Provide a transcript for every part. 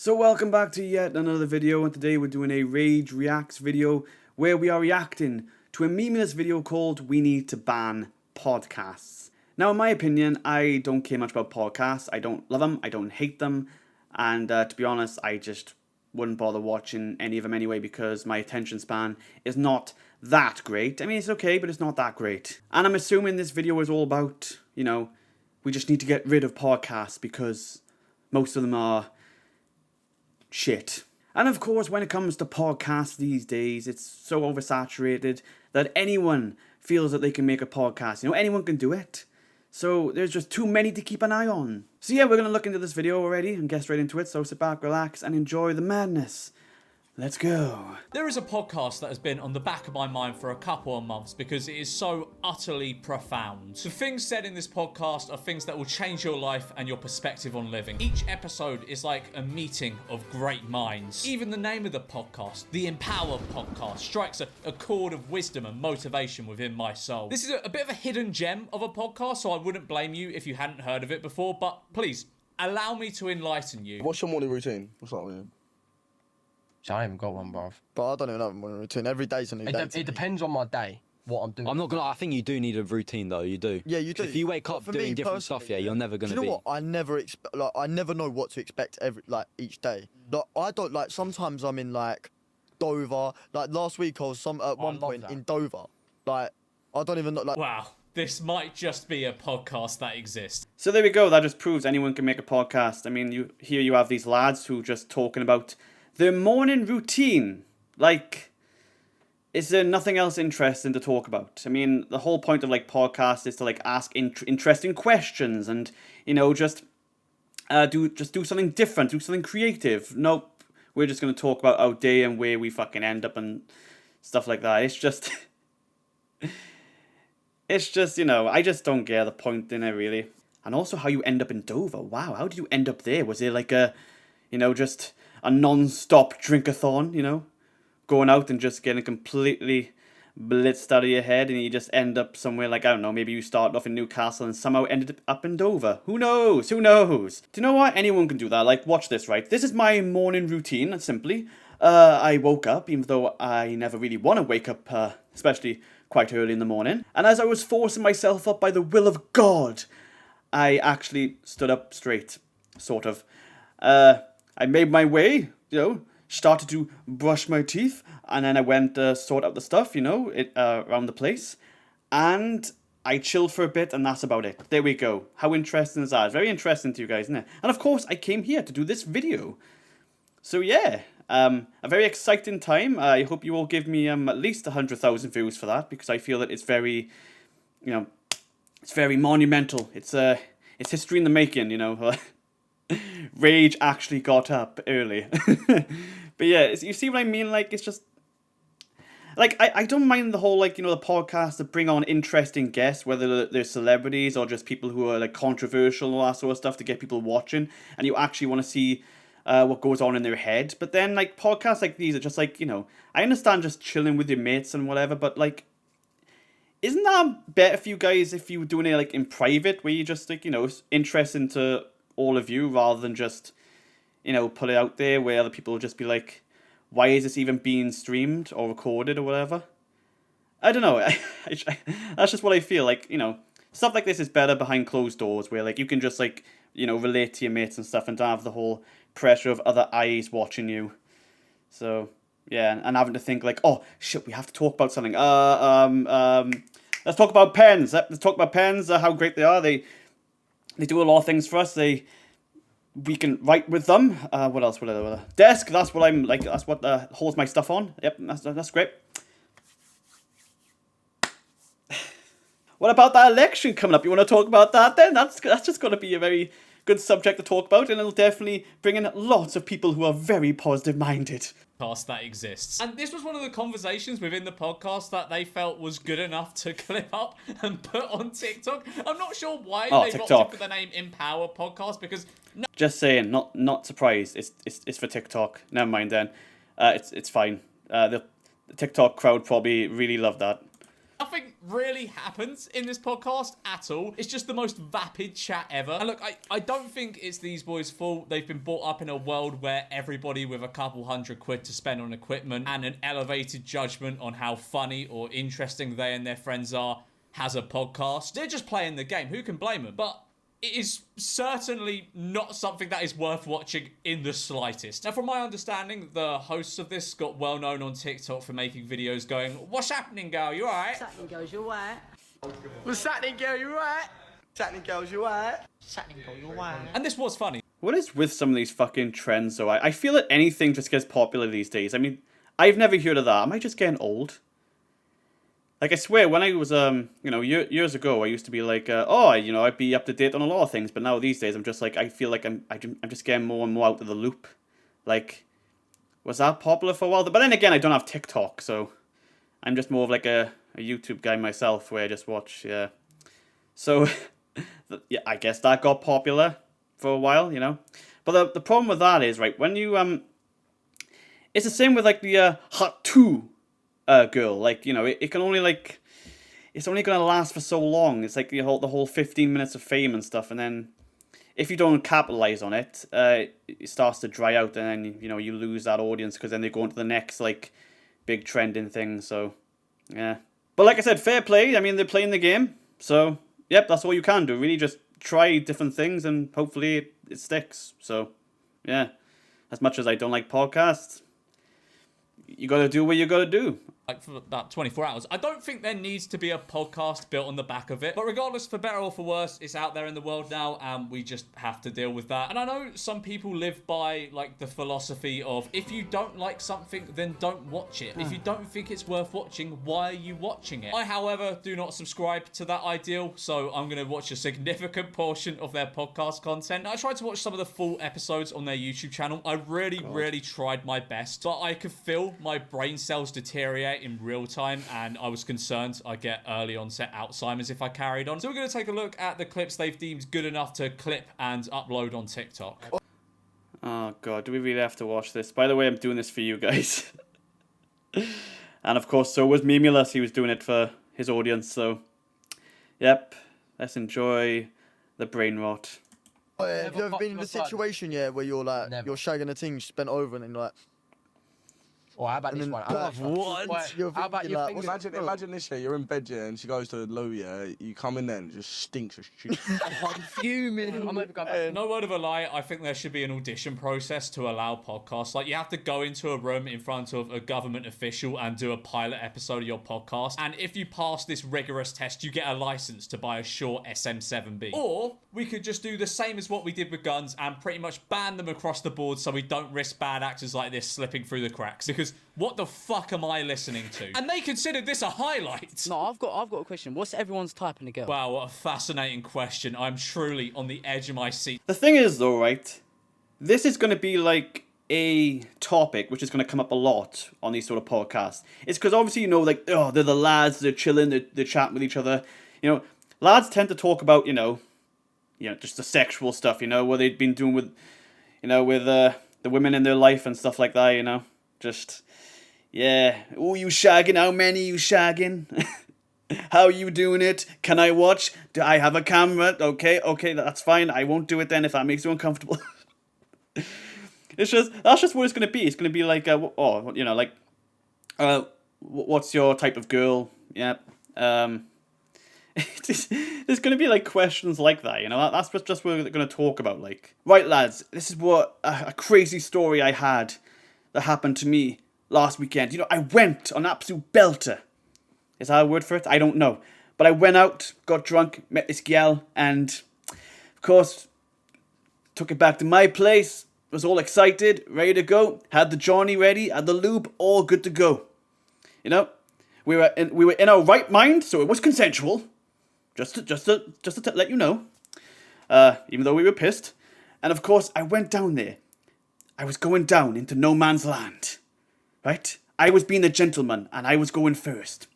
So welcome back to yet another video, and today we're doing a Rage Reacts video where we are reacting to a Memeulous video called We Need to Ban Podcasts. Now, in my opinion, I don't care much about podcasts. I don't love them, I don't hate them, and to be honest, I just wouldn't bother watching any of them anyway because my attention span is not that great. I mean, it's okay, but it's not that great. And I'm assuming this video is all about, we just need to get rid of podcasts because most of them are shit. And of course, when it comes to podcasts these days, it's so oversaturated that anyone feels that they can make a podcast. Anyone can do it. So there's just too many to keep an eye on. So yeah, we're going to look into this video already and get straight into it. So sit back, relax, and enjoy the madness. Let's go. There is a podcast that has been on the back of my mind for a couple of months because it is so utterly profound. The things said in this podcast are things that will change your life and your perspective on living. Each episode is like a meeting of great minds. Even the name of the podcast, the Empower Podcast, strikes a chord of wisdom and motivation within my soul. This is a bit of a hidden gem of a podcast, so I wouldn't blame you if you hadn't heard of it before, but please, allow me to enlighten you. What's your morning routine? What's that with? I haven't got one, bruv. But I don't even have a morning routine. Every day's a new day. It depends on my day, what I'm doing. I'm not gonna. I think you do need a routine, though. You do. Yeah, you do. If you wake up doing different stuff, yeah, you're never gonna do you know be. what? I never know what to expect each day. I don't sometimes I'm in Dover. Like last week I was at one point in Dover. I don't even know. Wow, this might just be a podcast that exists. So there we go. That just proves anyone can make a podcast. I mean, you have these lads who are just talking about their morning routine. Is there nothing else interesting to talk about? I mean, the whole point of podcasts is to ask interesting questions and just do something different, do something creative. Nope, we're just gonna talk about our day and where we fucking end up and stuff like that. It's just, I just don't get the point in it really. And also how you end up in Dover. Wow, how did you end up there? Was there just a non-stop drink-a-thon, going out and just getting completely blitzed out of your head, and you just end up somewhere I don't know, maybe you started off in Newcastle and somehow ended up in Dover. Who knows? Who knows? Do you know what? Anyone can do that. Watch this, right? This is my morning routine, simply. I woke up, even though I never really want to wake up, especially quite early in the morning. And as I was forcing myself up by the will of God, I actually stood up straight, sort of. I made my way, started to brush my teeth, and then I went sort out the stuff, around the place, and I chilled for a bit, and that's about it. There we go. How interesting is that? It's very interesting to you guys, isn't it? And of course, I came here to do this video. So yeah, a very exciting time. I hope you all give me at least 100,000 views for that, because I feel that it's very, it's very monumental. It's history in the making, Rage actually got up early. But yeah, you see what I mean? It's just I don't mind the whole the podcasts that bring on interesting guests, whether they're celebrities or just people who are controversial and all that sort of stuff to get people watching, and you actually want to see what goes on in their head. But then podcasts like these are just I understand just chilling with your mates and whatever, but isn't that better for you guys if you were doing it in private, where you just interesting to all of you, rather than just put it out there where other people will just be why is this even being streamed or recorded or whatever? I don't know. That's just what I feel. Stuff like this is better behind closed doors, where you can just relate to your mates and stuff and don't have the whole pressure of other eyes watching you. So yeah, and having to think oh shit, we have to talk about something. Let's talk about pens. Let's talk about pens. How great they are. They do a lot of things for us. We can write with them. What else? What desk. That's what I'm That's what holds my stuff on. Yep, that's great. What about that election coming up? You want to talk about that then? That's just going to be a very good subject to talk about, and it'll definitely bring in lots of people who are very positive-minded. That exists. And this was one of the conversations within the podcast that they felt was good enough to clip up and put on TikTok. I'm not sure why they opted for the name Empower Podcast, because just saying, not surprised. It's for TikTok. Never mind then. It's fine. The TikTok crowd probably really love that. Nothing really happens in this podcast at all. It's just the most vapid chat ever. And look, I don't think it's these boys' fault. They've been brought up in a world where everybody with a couple £100 to spend on equipment and an elevated judgment on how funny or interesting they and their friends are has a podcast. They're just playing the game. Who can blame them? But it is certainly not something that is worth watching in the slightest. Now, from my understanding, the hosts of this got well known on TikTok for making videos going, "What's happening, girl? You alright?" What's happening, girls? You alright? What's happening, girl? You right? What's happening, girls? You right? What's happening, girl? You alright? And this was funny. What is with some of these fucking trends, though? I feel that anything just gets popular these days. I mean, I've never heard of that. Am I just getting old? Like, I swear, when I was, years ago, I used to be like, I'd be up to date on a lot of things. But now these days, I'm just like, I feel like I'm just getting more and more out of the loop. Like, was that popular for a while? But then again, I don't have TikTok, so I'm just more of like a YouTube guy myself, where I just watch, yeah. So, yeah, I guess that got popular for a while, you know. But the problem with that is, right, when you, it's the same with, like, the Hot 2 girl. Like, you know, it can only, like, it's only going to last for so long. It's like the whole 15 minutes of fame and stuff, and then if you don't capitalize on it, it starts to dry out, and then, you know, you lose that audience, because then they go into the next, like, big trending thing, so, yeah. But like I said, fair play. I mean, they're playing the game, so, yep, that's all you can do, really. Just try different things, and hopefully it sticks, so, yeah. As much as I don't like podcasts, you gotta do what you gotta do. Like, for about 24 hours. I don't think there needs to be a podcast built on the back of it. But regardless, for better or for worse, it's out there in the world now, and we just have to deal with that. And I know some people live by, like, the philosophy of, if you don't like something, then don't watch it. If you don't think it's worth watching, why are you watching it? I, however, do not subscribe to that ideal, so I'm going to watch a significant portion of their podcast content. I tried to watch some of the full episodes on their YouTube channel. I really tried my best, but I could feel my brain cells deteriorate in real time, and I was concerned I'd get early onset Alzheimer's if I carried on. So we're going to take a look at the clips they've deemed good enough to clip and upload on TikTok. Oh god, do we really have to watch this? By the way, I'm doing this for you guys. And of course, so was Memeulous. He was doing it for his audience, so yep, let's enjoy the brain rot. Oh, yeah. Have you ever been in a situation, yeah, where you're like, Never. you're shagging a thing, spent over, and then like, Or how about this then one? what? You're How about thinking, your like, fingers? Imagine this, yeah, you're in bed, yeah, and she goes to the loo, yeah, you come in there and it just stinks of shit. I'm fuming. I'm not even going back. No word of a lie, I think there should be an audition process to allow podcasts. Like, you have to go into a room in front of a government official and do a pilot episode of your podcast. And if you pass this rigorous test, you get a license to buy a Shure SM7B. Or we could just do the same as what we did with guns and pretty much ban them across the board, so we don't risk bad actors like this slipping through the cracks. Because what the fuck am I listening to? And they considered this a highlight. No, I've got a question. What's everyone's type in a girl? Wow, what a fascinating question. I'm truly on the edge of my seat. The thing is, though, right, this is going to be like a topic which is going to come up a lot on these sort of podcasts. It's because obviously, you know, like, oh, they're the lads, they're chilling, they're chatting with each other. You know, lads tend to talk about, you know, just the sexual stuff, you know, what they've been doing with, you know, with the women in their life and stuff like that, you know. Just, yeah. Oh, you shagging? How many you shagging? How you doing it? Can I watch? Do I have a camera? Okay, that's fine. I won't do it then if that makes you uncomfortable. That's just what it's gonna be. It's gonna be like, what's your type of girl? Yeah. There's gonna be like questions like that, you know. That's just what we're gonna talk about. Like, right, lads, this is what a crazy story I had that happened to me last weekend. You know, I went on an absolute belter. Is that a word for it? I don't know. But I went out, got drunk, met this gal, and of course, took it back to my place. Was all excited, ready to go. Had the Johnny ready, had the lube, all good to go. You know, we were in our right mind, so it was consensual. Just to let you know. Even though we were pissed. And of course, I went down there. I was going down into no man's land. Right? I was being a gentleman, and I was going first.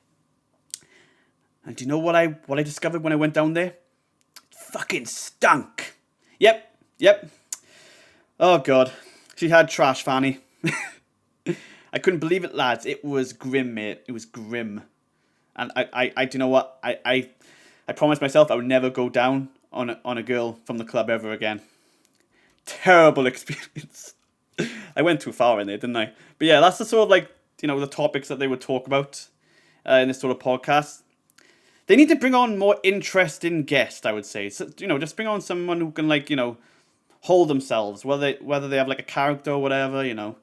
And do you know what I discovered when I went down there? It fucking stunk. Yep. Oh, God. She had trash, Fanny. I couldn't believe it, lads. It was grim, mate. It was grim. And I do you know what? I promised myself I would never go down on a girl from the club ever again. Terrible experience. I went too far in there, didn't I? But yeah, that's the sort of like, you know, the topics that they would talk about in this sort of podcast. They need to bring on more interesting guests, I would say. So, you know, just bring on someone who can, like, you know, hold themselves, whether they have like a character or whatever, you know.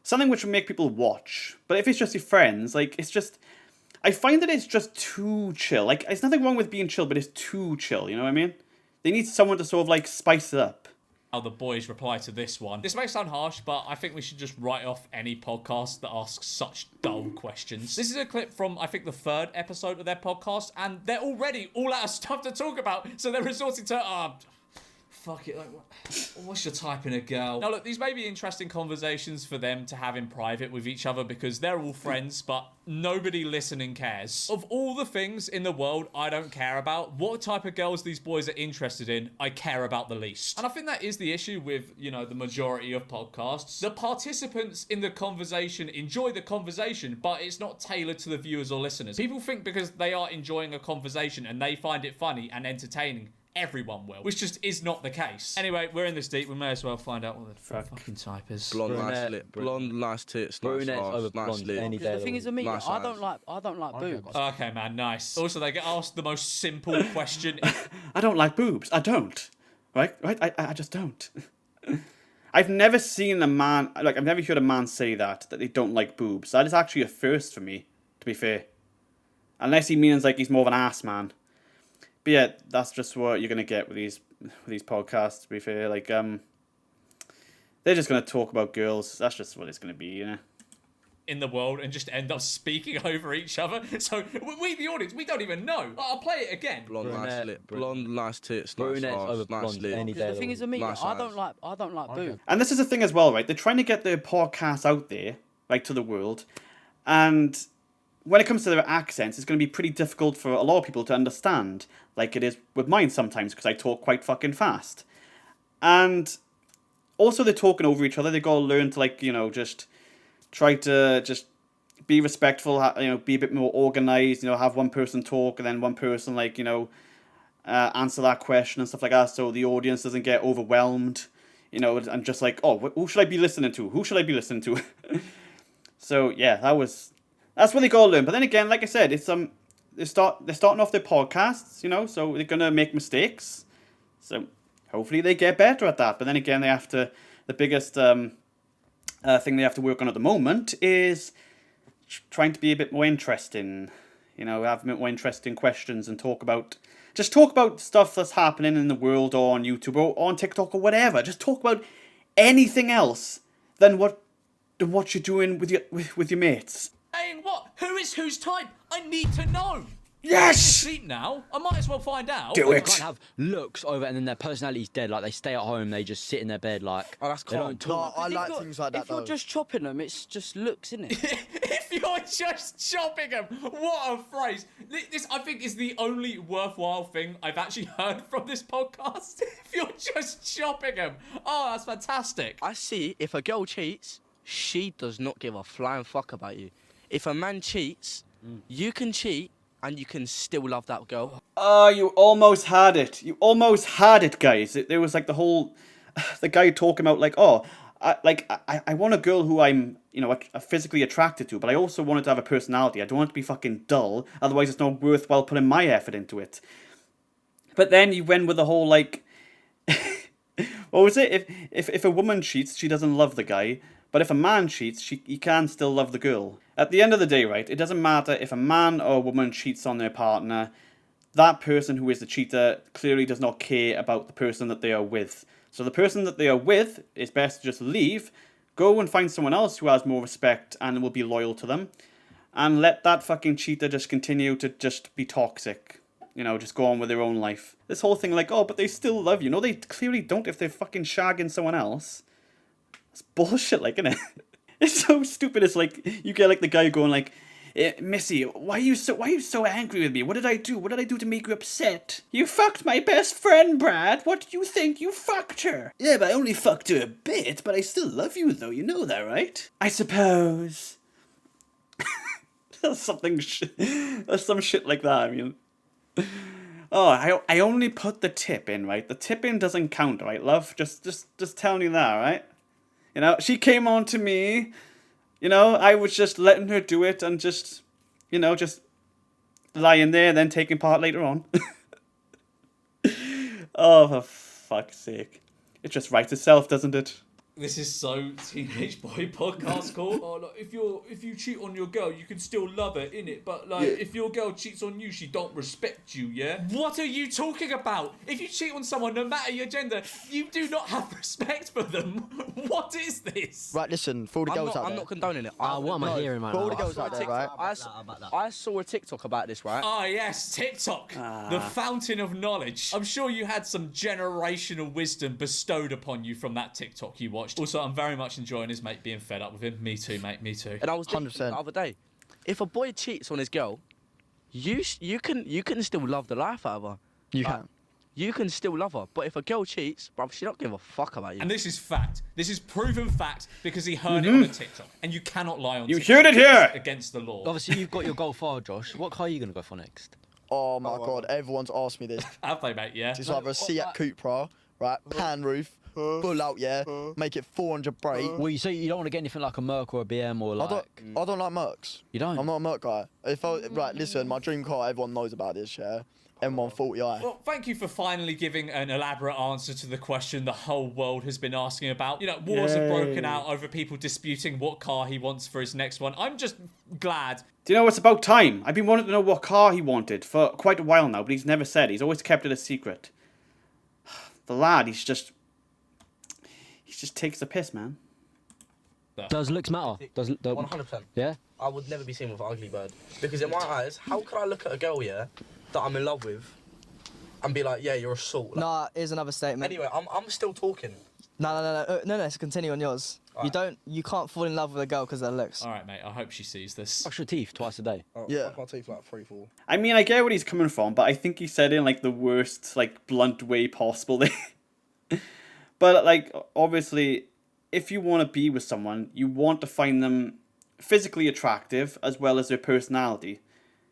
Something which will make people watch. But if it's just your friends, like, it's just, I find that it's just too chill. Like, there's nothing wrong with being chill, but it's too chill, you know what I mean? They need someone to sort of like spice it up. How the boys reply to this one. This may sound harsh, but I think we should just write off any podcast that asks such dull questions. This is a clip from, I think, the 3rd episode of their podcast, and they're already all out of stuff to talk about, so they're resorting to, fuck it, like, what's your type in a girl? Now look, these may be interesting conversations for them to have in private with each other because they're all friends, but nobody listening cares. Of all the things in the world I don't care about, what type of girls these boys are interested in, I care about the least. And I think that is the issue with, you know, the majority of podcasts. The participants in the conversation enjoy the conversation, but it's not tailored to the viewers or listeners. People think because they are enjoying a conversation and they find it funny and entertaining, everyone will, which just is not the case. Anyway, we're in this deep. We may as well find out what the fucking type is. Blonde, nice lip. Blonde, nice tits. Brunettes nice over arse, nice blonde lip. any day. The thing is with me, Nice I don't like boobs. Okay, man, nice. Also, they get asked the most simple question. I don't like boobs. I don't. Right? I just don't. I've never seen a man, like, I've never heard a man say that they don't like boobs. That is actually a first for me, to be fair. Unless he means, like, he's more of an ass man. But yeah, that's just what you're going to get with these podcasts, to be fair. Like, they're just going to talk about girls. That's just what it's going to be, you know? In the world and just end up speaking over each other. So we, the audience, we don't even know. I'll play it again. Blonde, nice lip. Blonde, nice tits. Brunettes Nice over arse, nice blonde lip. any day. The thing is with me, Nice I eyes. don't like boobs. And this is the thing as well, right? They're trying to get their podcast out there, like, to the world. And when it comes to their accents, it's going to be pretty difficult for a lot of people to understand, like it is with mine sometimes, because I talk quite fucking fast. And also they're talking over each other. They've got to learn to, like, you know, just try to just be respectful, you know, be a bit more organized, you know, have one person talk and then one person, like, you know, answer that question and stuff like that, so the audience doesn't get overwhelmed, you know, and just like, oh, who should I be listening to? Who should I be listening to? So yeah, that's what they gotta learn. But then again, like I said, it's they're starting off their podcasts, you know, so they're gonna make mistakes. So hopefully they get better at that. But then again, the biggest thing they have to work on at the moment is trying to be a bit more interesting, you know, have a bit more interesting questions and talk about stuff that's happening in the world or on YouTube or on TikTok or whatever. Just talk about anything else than what you're doing with your mates. Saying what? Who is whose type? I need to know. Yes! Sleep now. I might as well find out. Do You it. can't have looks over and then their personality's dead. Like they stay at home, they just sit in their bed. Like Oh, that's they calm. don't talk. No, I like things like that If you're though. just chopping them, it's just looks, isn't it? If you're just chopping them, what a phrase. This, I think, is the only worthwhile thing I've actually heard from this podcast. If you're just chopping them. Oh, that's fantastic. I see if a girl cheats, she does not give a flying fuck about you. If a man cheats, you can cheat and you can still love that girl. Oh, you almost had it. You almost had it, guys. There was like the guy talking about like, oh, I want a girl who I'm, you know, physically attracted to, but I also want her to have a personality. I don't want it to be fucking dull. Otherwise, it's not worthwhile putting my effort into it. But then you went with the whole like, what was it? If a woman cheats, she doesn't love the guy. But if a man cheats, he can still love the girl. At the end of the day, right, it doesn't matter if a man or a woman cheats on their partner. That person who is the cheater clearly does not care about the person that they are with. So the person that they are with is best to just leave, go and find someone else who has more respect and will be loyal to them, and let that fucking cheater just continue to just be toxic. You know, just go on with their own life. This whole thing like, oh, but they still love you. No, they clearly don't if they're fucking shagging someone else. It's bullshit, like, isn't it? It's so stupid. It's like, you get like the guy going like, Missy, why are you so angry with me? What did I do? What did I do to make you upset? You fucked my best friend, Brad. What did you think? You fucked her. Yeah, but I only fucked her a bit, but I still love you though. You know that, right? I suppose. There's some shit like that. I mean, oh, I only put the tip in, right? The tip in doesn't count, right, love? Just telling you that, right? You know, she came on to me. You know, I was just letting her do it and just, you know, just lying there and then taking part later on. Oh, for fuck's sake. It just writes itself, doesn't it? This is so teenage boy podcast call. Oh, like, if you cheat on your girl, you can still love her, innit? But like, if your girl cheats on you, she don't respect you, yeah? What are you talking about? If you cheat on someone, no matter your gender, you do not have respect for them. What is this? Right, listen, for all the girls out there. I'm not condoning it. What am I hearing, man? For all the girls out there, right? I saw a TikTok about this, right? Ah, yes, TikTok, the fountain of knowledge. I'm sure you had some generational wisdom bestowed upon you from that TikTok you watched. Also, I'm very much enjoying his mate being fed up with him. Me too, mate, me too. And I was thinking 100%. the other day, if a boy cheats on his girl, you can still love the life out of her. You Like, can. You can still love her. But if a girl cheats, bruv, she don't give a fuck about you. And this is fact. This is proven fact because he heard it on a TikTok. And you cannot lie on You TikTok. heard it here! It's against the law. Obviously, you've got your goal far, Josh. What car are you going to go for next? Oh my god, everyone's asked me this. Have they, mate? Yeah. It's either a Seat Cupra, right? Pan roof, full out, yeah. Make it 400 brake. Well, you say you don't want to get anything like a Merc or a BM or like... I don't like Mercs. You don't? I'm not a Merc guy. Right, listen, my dream car, everyone knows about this, yeah. M140i. Well, thank you for finally giving an elaborate answer to the question the whole world has been asking about. You know, wars have broken out over people disputing what car he wants for his next one. I'm just glad. Do you know, it's about time. I've been wanting to know what car he wanted for quite a while now, but he's never said. He's always kept it a secret. The lad, he just takes the piss, man. Does looks matter? 100%. Yeah? I would never be seen with an ugly bird. Because in my eyes, how could I look at a girl, yeah, that I'm in love with, and be like, yeah, you're a salt? Like, Nah, here's another statement. anyway, I'm still talking. No, so continue on yours. You can't fall in love with a girl because of their looks. All right, mate. I hope she sees this. Brush your teeth twice a day. Yeah. My teeth like 3-4. I mean, I get where he's coming from, but I think he said it in, like, the worst, like, blunt way possible. But, like, obviously, if you want to be with someone, you want to find them physically attractive as well as their personality.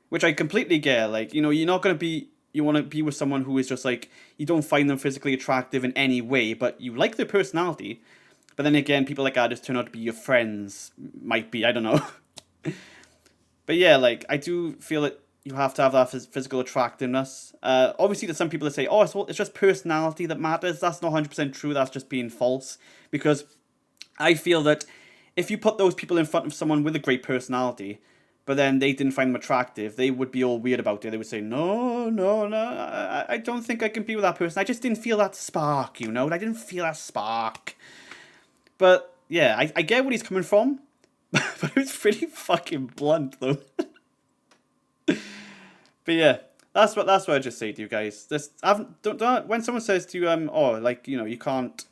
Which I completely get. Like, you know, you're not going to be... You want to be with someone who is just, like... You don't find them physically attractive in any way, but you like their personality. But then again, people like that just turn out to be your friends. Might be, I don't know. But yeah, like, I do feel that you have to have that physical attractiveness. Obviously, there's some people that say, oh, it's just personality that matters. That's not 100% true. That's just being false. Because I feel that if you put those people in front of someone with a great personality, but then they didn't find them attractive, they would be all weird about it. They would say, no, I don't think I can be with that person. I just didn't feel that spark, you know? I didn't feel that spark. But, yeah, I get where he's coming from. But it was pretty fucking blunt, though. But yeah, that's what I just say to you guys. Just don't when someone says to you, oh, like, you know, you can't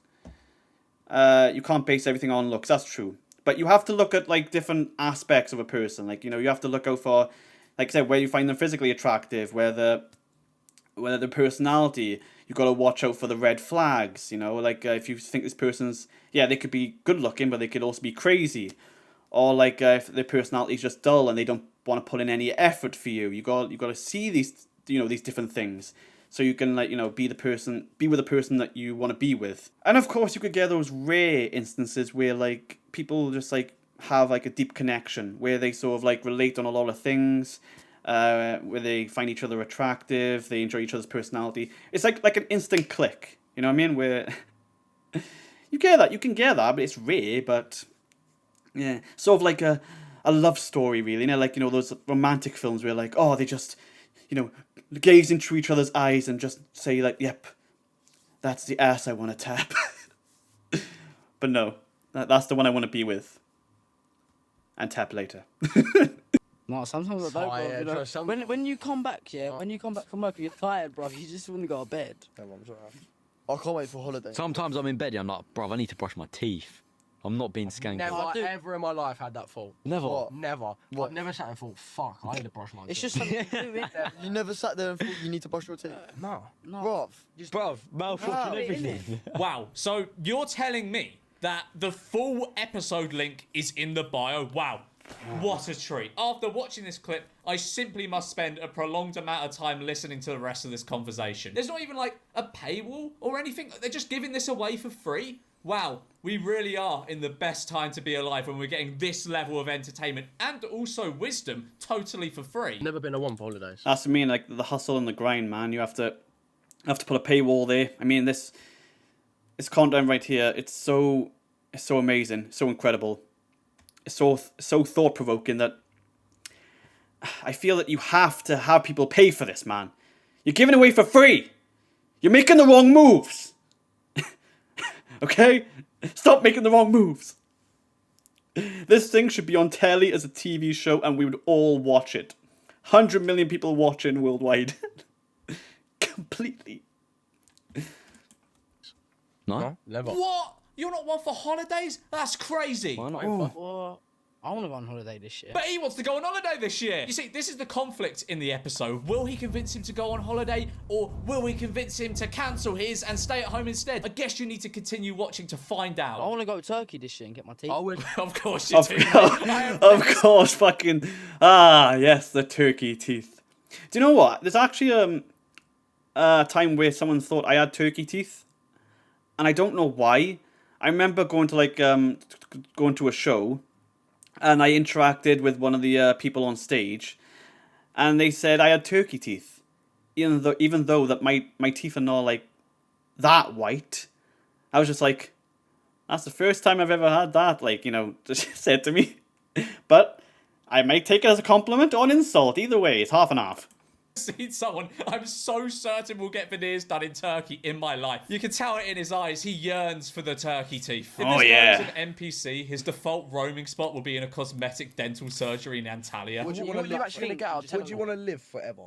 base everything on looks. That's true, but you have to look at, like, different aspects of a person. Like, you know, you have to look out for, like I said, where you find them physically attractive, whether the personality. You got to watch out for the red flags. You know, like, if you think this person's, yeah, they could be good looking, but they could also be crazy, or like if their personality is just dull and they don't want to put in any effort for you. You got to see these, you know, these different things, so you can, like, you know, be with the person that you want to be with. And of course, you could get those rare instances where, like, people just, like, have, like, a deep connection where they sort of, like, relate on a lot of things, where they find each other attractive, they enjoy each other's personality. It's like an instant click. You know what I mean? Where you can get that, but it's rare. But yeah, sort of like a love story, really. You know, like, you know, those romantic films where, like, oh, they just, you know, gaze into each other's eyes and just say, like, yep, that's the ass I want to tap. But no, that's the one I want to be with. And tap later. No, sometimes I don't, bro. You know? When you come back, when you come back from work, you're tired, bro. You just want to go to bed. I can't wait for holiday. Sometimes I'm in bed and I'm like, bruv, I need to brush my teeth. I'm not being skanky. Never ever in my life had that thought. Never. What? Never. What? I've never sat and thought, fuck, I need to brush my teeth. It's just something you do, innit? You never sat there and thought you need to brush your teeth? No. Bruv. Bruv, mouthwash and it, everything. Wow. So you're telling me that the full episode link is in the bio? Wow. What a treat. After watching this clip, I simply must spend a prolonged amount of time listening to the rest of this conversation. There's not even like a paywall or anything. They're just giving this away for free. Wow, we really are in the best time to be alive when we're getting this level of entertainment and also wisdom totally for free. Never been a one for holidays. That's what I mean, like the hustle and the grind, man. You have to put a paywall there. I mean, this content right here, it's so amazing, so incredible. It's so thought provoking that I feel that you have to have people pay for this, man. You're giving away for free. You're making the wrong moves. Okay? Stop making the wrong moves. This thing should be on telly as a TV show and we would all watch it. 100 million people watching worldwide. Completely. No? Never. What? You're not one for holidays? That's crazy. Why not? Well, I want to go on holiday this year. But he wants to go on holiday this year. You see, this is the conflict in the episode. Will he convince him to go on holiday, or will we convince him to cancel his and stay at home instead? I guess you need to continue watching to find out. I want to go to Turkey this year and get my teeth. I would. Of course you do. Of course, fucking... Ah, yes, the turkey teeth. Do you know what? There's actually a time where someone thought I had turkey teeth. And I don't know why. I remember going to, like, going to a show. And I interacted with one of the people on stage. And they said I had turkey teeth. Even though that my teeth are not, like, that white. I was just like... That's the first time I've ever had that, like, you know, just said to me. But I might take it as a compliment or an insult. Either way, it's half and half. Seen someone I'm so certain will get veneers done in Turkey in my life. You can tell it in his eyes. He yearns for the turkey teeth. If this guy was an NPC, his default roaming spot will be in a cosmetic dental surgery in Antalya. Would you want to actually gonna get out? Would you want to live forever?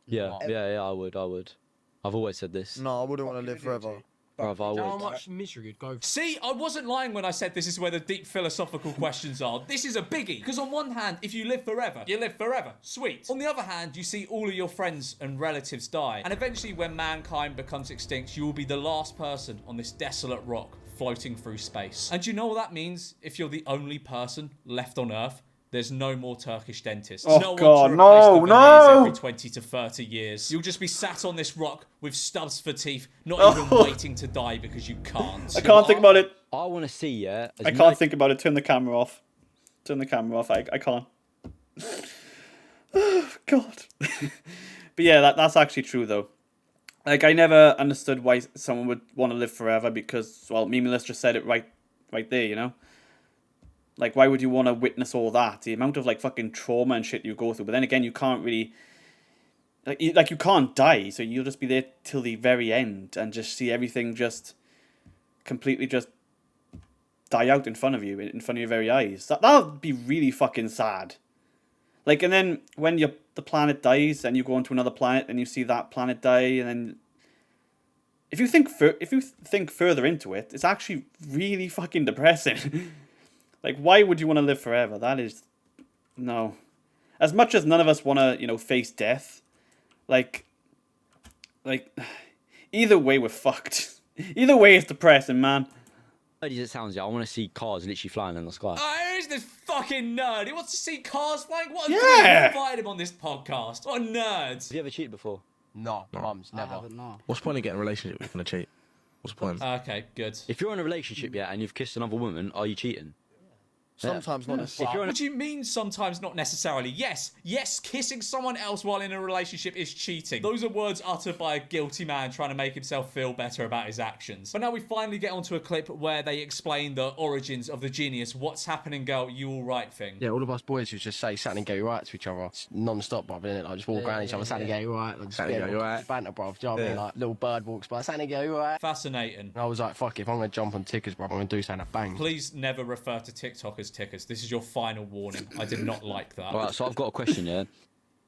Yeah, I would. I've always said this. No, I wouldn't want to live forever. Bruv, I would. How much misery you'd go through? See, I wasn't lying when I said this is where the deep philosophical questions are. This is a biggie. Because on one hand, if you live forever, you live forever. Sweet. On the other hand, you see all of your friends and relatives die. And eventually, when mankind becomes extinct, you will be the last person on this desolate rock floating through space. And do you know what that means if you're the only person left on Earth? There's no more Turkish dentists. Oh, no God, one to replace the veneers no! every 20 to 30 years. You'll just be sat on this rock with stubs for teeth, not even waiting to die because you can't. I can't think about it. I want to see, yeah. I can't think about it. Turn the camera off. Turn the camera off. I can't. Oh, God. But yeah, that's actually true, though. Like, I never understood why someone would want to live forever because, well, Memeulous just said it right there, you know? Like, why would you want to witness all that? The amount of, like, fucking trauma and shit you go through. But then again, you can't really... Like, you can't die, so you'll just be there till the very end and just see everything just completely just die out in front of you, in front of your very eyes. That would be really fucking sad. Like, and then when the planet dies and you go onto another planet and you see that planet die, and then... If you think further into it, it's actually really fucking depressing. Like, why would you want to live forever? That is... No. As much as none of us want to, you know, face death, like... Either way, we're fucked. Either way, it's depressing, man. As it sounds, yeah, I want to see cars literally flying in the sky. Oh, who's this fucking nerd? He wants to see cars flying? What a Yeah. invited him on this podcast. What a nerd. Have you ever cheated before? No, mums, I never. haven't, no. What's the point of getting a relationship if you're gonna cheat? What's the point? Okay, good. If you're in a relationship, yeah, and you've kissed another woman, are you cheating? Sometimes not necessarily. What do you mean sometimes not necessarily? Yes, kissing someone else while in a relationship is cheating. Those are words uttered by a guilty man trying to make himself feel better about his actions. But now we finally get onto a clip where they explain the origins of the genius "What's happening, girl? You all right?" thing. Yeah, all of us boys used to just say Saturday gay right to each other. It's non-stop, bruv, innit? Like, just walk around each other, Saturday gay right. Like, just Saturday gay right. Banter, bruv. Do you know what I mean? Like, little bird walks by, Saturday gay right. Fascinating. And I was like, fuck, if I'm going to jump on tickers, bruv, I'm going to do something that bangs. Please never refer to TikTok as tickers. This is your final warning. I did not like that. Alright, so I've got a question, yeah.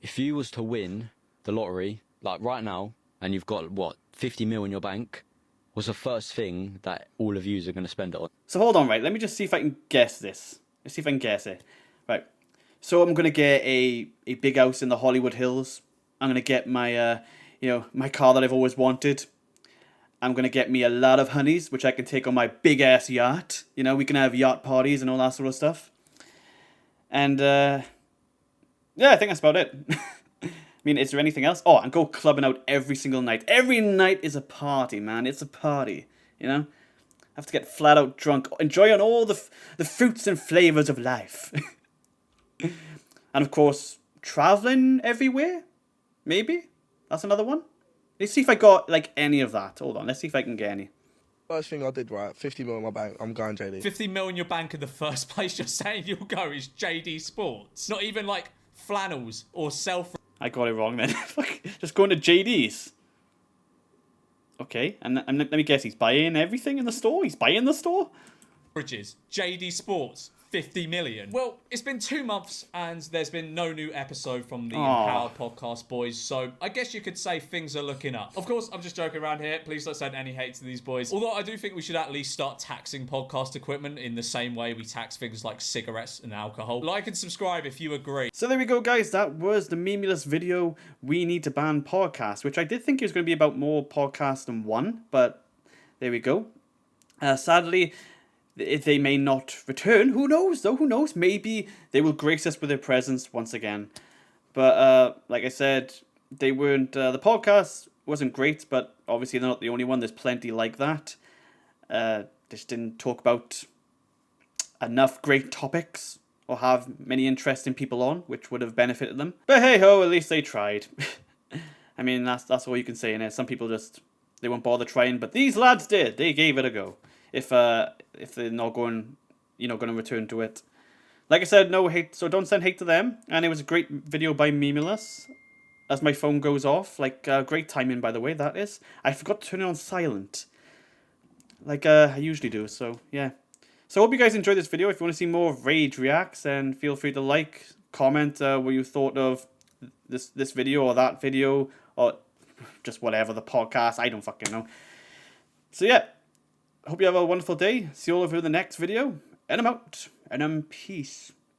If you was to win the lottery, like right now, and you've got, what, 50 mil in your bank, what's the first thing that all of yous are going to spend it on? So hold on, right? Let me just see if I can guess this. Let's see if I can guess it. Right. So I'm going to get a big house in the Hollywood Hills. I'm going to get my, my car that I've always wanted. I'm going to get me a lot of honeys, which I can take on my big-ass yacht. You know, we can have yacht parties and all that sort of stuff. And, yeah, I think that's about it. I mean, is there anything else? Oh, and go clubbing out every single night. Every night is a party, man. It's a party, you know? Have to get flat out drunk, enjoy on all the fruits and flavors of life. And of course, traveling everywhere? Maybe? That's another one? Let's see if I got, like, any of that. Hold on, let's see if I can get any. First thing I did, right, 50 mil in my bank, I'm going JD. 50 mil in your bank in the first place you're saying you'll go is JD Sports. Not even, like, flannels or self... I got it wrong then. Just going to JD's. Okay, and let me guess, he's buying everything in the store? He's buying the store? Bridges. JD Sports. 50 million. Well, it's been 2 months and there's been no new episode from the Empowered Podcast boys, so I guess you could say things are looking up. Of course, I'm just joking around here. Please don't send any hate to these boys. Although I do think we should at least start taxing podcast equipment in the same way we tax things like cigarettes and alcohol. Like and subscribe if you agree. So there we go, guys. That was the Memeulous video, We Need to Ban Podcast, which I did think it was going to be about more podcasts than one, but there we go. Sadly, they may not return. Who knows, though? Who knows? Maybe they will grace us with their presence once again. But like I said, they weren't... the podcast wasn't great, but obviously they're not the only one. There's plenty like that. Just didn't talk about enough great topics or have many interesting people on, which would have benefited them. But hey-ho, at least they tried. I mean, that's all you can say in it. Some people just... they won't bother trying, but these lads did. They gave it a go. If they're not going, going to return to it. Like I said, no hate, so don't send hate to them. And it was a great video by Memeulous. As my phone goes off, like, great timing, by the way, that is. I forgot to turn it on silent. Like, I usually do, so, yeah. So I hope you guys enjoyed this video. If you want to see more of Rage Reacts, then feel free to like, comment what you thought of this video or that video, or just whatever, the podcast, I don't fucking know. So, yeah. Hope you have a wonderful day. See you all over the next video. And I'm out. And I'm peace.